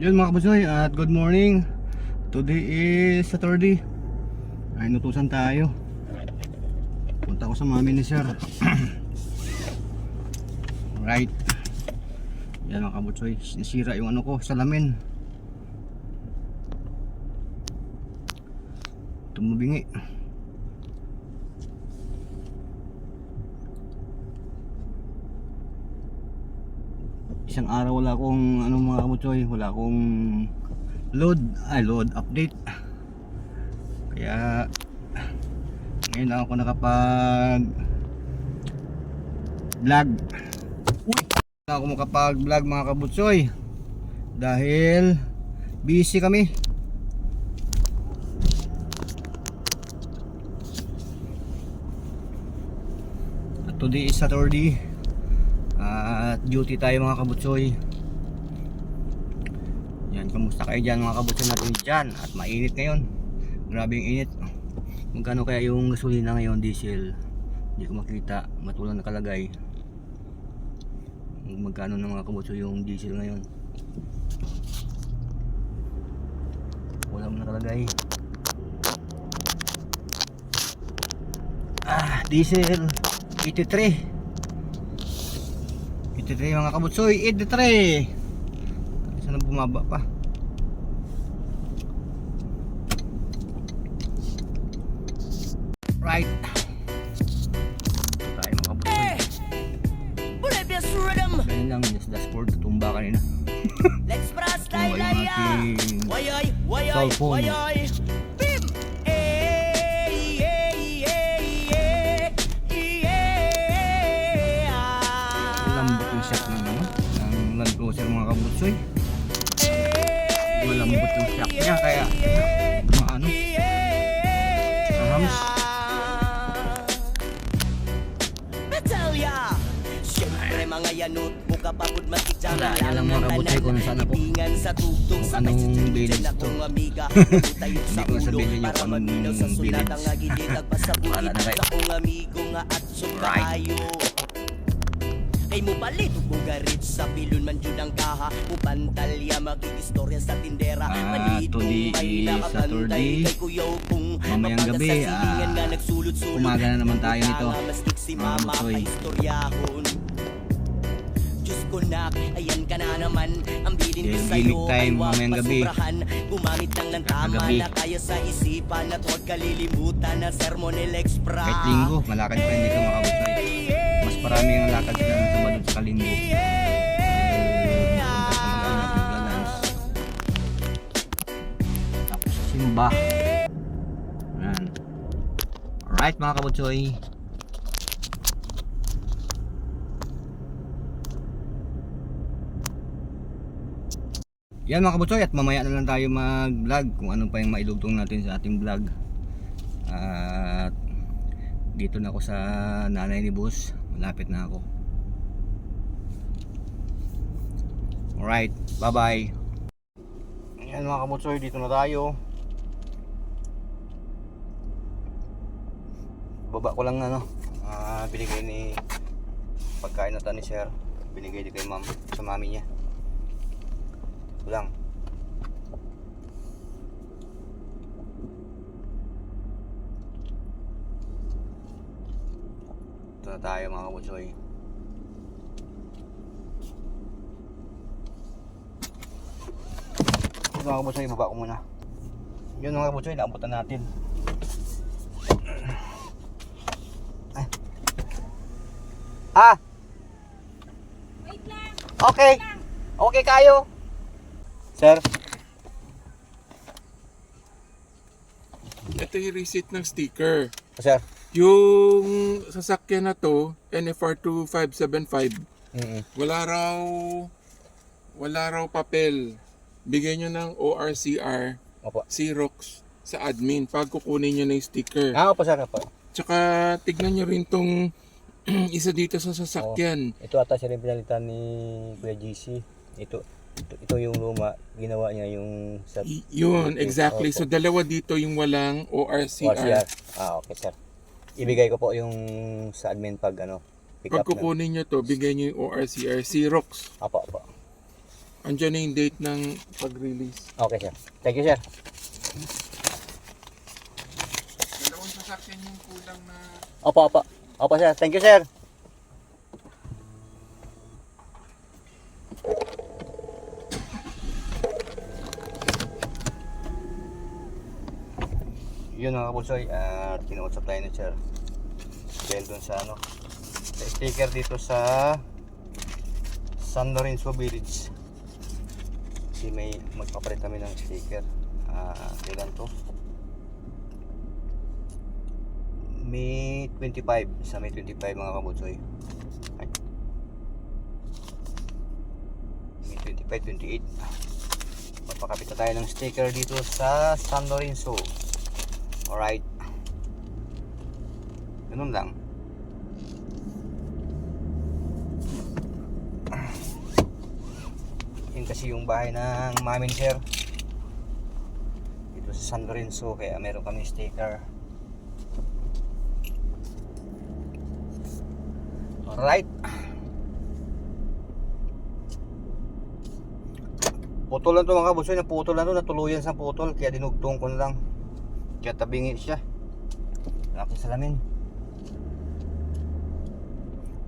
Yun mga kabusoy, at good morning. Today is Saturday. Ay nutusan tayo. Punta ko sa mami ni sir. Right. Yan mga kabusoy, nasira yung ano ko, salamin. Tumubingi. Isang araw wala akong ano mga kabusoy, wala akong load update. Kaya ngayon lang ako nakapag vlog. Wala ako makapag vlog mga kabutsoy dahil busy kami. At today is Saturday at duty tayo mga kabutsoy. Yan, kamusta kayo dyan mga kabutsoy natin dyan? At mainit ngayon, grabe yung init. Magkano kaya yung gasolina ngayon, diesel? Hindi ko makita, matulang nakalagay. Magkano na mga kabutsoy yung diesel ngayon? Wala mo nakalagay. Diesel 83 mga kabutsoy, 83. Sana bumaba pa. Right. Tayo mga kabutsoy. Ganyan lang, just dashboard, tumba kanina. Tumba yung ating cellphone. Malambot yung shock ng ano, ng Land Cruiser mga kabutsoy. Malambot yung shock niya kaya maano, hams. Mga yanot mo kapagod matigyan Wala, yan lang mga kabutsoy kung saan ako. Kung anong village to. Hindi ko sabihin nyo kung anong village. Wala na kayo. Right. Kay mo palit bugarit sa pilon man jud ang kaha mo pantalya magigistorya sa tindera today is Saturday. Mamayang gabi umaga na naman tayo nito mga kabutsoy. Kunak, ayan ka na naman. Ang bilin ko sa'yo Gimmick time mamayang gabi. Gumamit lang ng tama na kaya sa isipan. At huwag kalilimutan na Sermonel Express. Kahit linggo, malakad pa hindi ka mga kabutsoy. Mas marami yung lakad sila ng Sabado sa Linggo. Tapos simba. Ayan. Alright mga kabutsoy. Yan mga kabutsoy, at mamaya na lang tayo mag vlog kung ano pa yung maidugtong natin sa ating vlog. At dito na ako sa nanay ni boss, malapit na ako. Alright, bye bye. Yan mga kabutsoy, dito na tayo. Baba ko lang ano, binigay ni pagkain na ni sir, binigay din kay ma'am sa mami niya. Lang. Ito na tayo mga kabutsoy. Mga kabutsoy, baba ko muna. Yun mga kabutsoy, naabutan natin. Ay. Wait lang. Okay. Okay kayo. Sir? Ito yung receipt ng sticker. Sir? Yung sasakyan na to, NFR 2575, wala raw papel. Bigay nyo ng ORCR, Opo. Xerox sa admin pag kukunin nyo na yung sticker. Opo sir, opo. Tsaka tignan nyo rin tong isa dito sa sasakyan. Ito ata siya rin pinalitan ni Kuya GC. Ito yung luma, ginawa niya yung sa Yun, exactly. So dalawa dito yung walang ORCR. Okay sir. Ibigay ko po yung sa admin pag pick Pag up na. kukunin nyo to, bigay nyo yung ORCR, Xerox. Apo. Andiyan na yung date ng pag-release. Okay sir. Thank you sir. Dalawang sasakyan yung kulang na... Opo, opo. Opo sir. Thank you sir. Yun mga kabutsoy, kinausap tayo ni sir. Dahil dun sa ano, sa sticker dito sa San Lorenzo Village. Kasi may magpapalit kami ng sticker. Kailan to? May 25, sa May 25 mga kabutsoy. Ay. May 25, 28. Magpakapit na tayo ng sticker dito sa San Lorenzo. Alright. Ganun lang. Yun kasi yung bahay ng mamin sir. Dito sa San Lorenzo, kaya meron kami sticker. Alright. Putol lang to mga kabusoy, naputol lang to, natuluyan sa putol, kaya dinugtong ko na lang. Kaya tabingi siya. Aking salamin.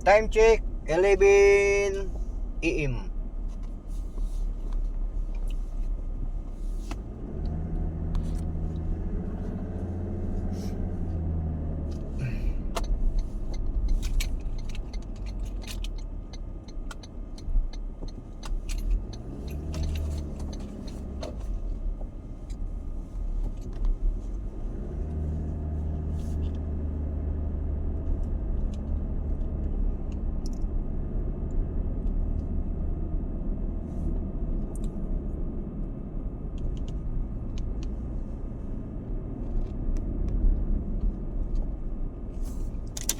Time check 11 AM.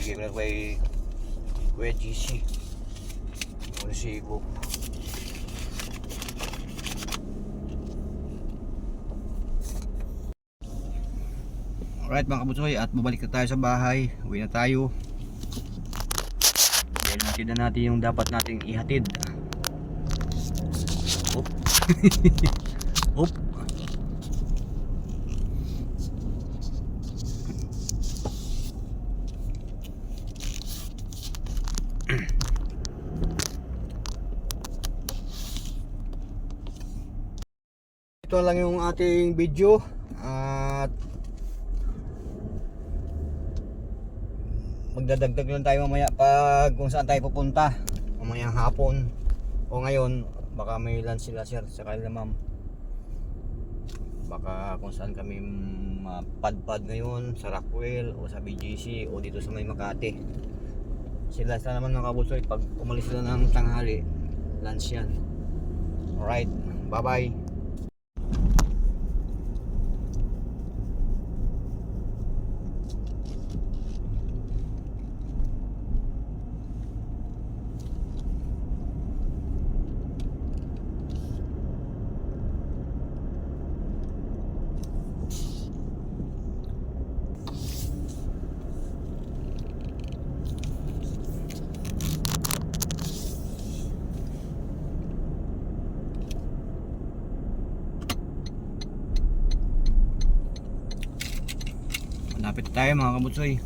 Bigay mo na kay Kuya GC. Muna si Igo. Alright mga kabutsoy, at babalik na tayo sa bahay. Uwi na tayo. Dahil natin na natin yung dapat nating ihatid. Oop. Oop. Ito lang yung ating video at magdadagdag lang tayo mamaya pag kung saan tayo pupunta mamayang hapon o ngayon. Baka may lunch sila sir sa kanila ma'am, baka kung saan kami mapadpad ngayon, sa Rockwell o sa BGC o dito sa may Makati. Sila naman mga kabutsoy, pag umalis sila ng tanghali, lunch yan. Alright, bye bye. Malapit tayo mga kabutsoy.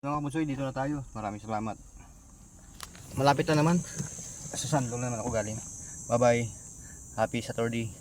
Mga kabutsoy, dito na tayo. Maraming salamat. Malapit na naman. Sa Sandong na naman ako galing. Bye bye. Happy Saturday.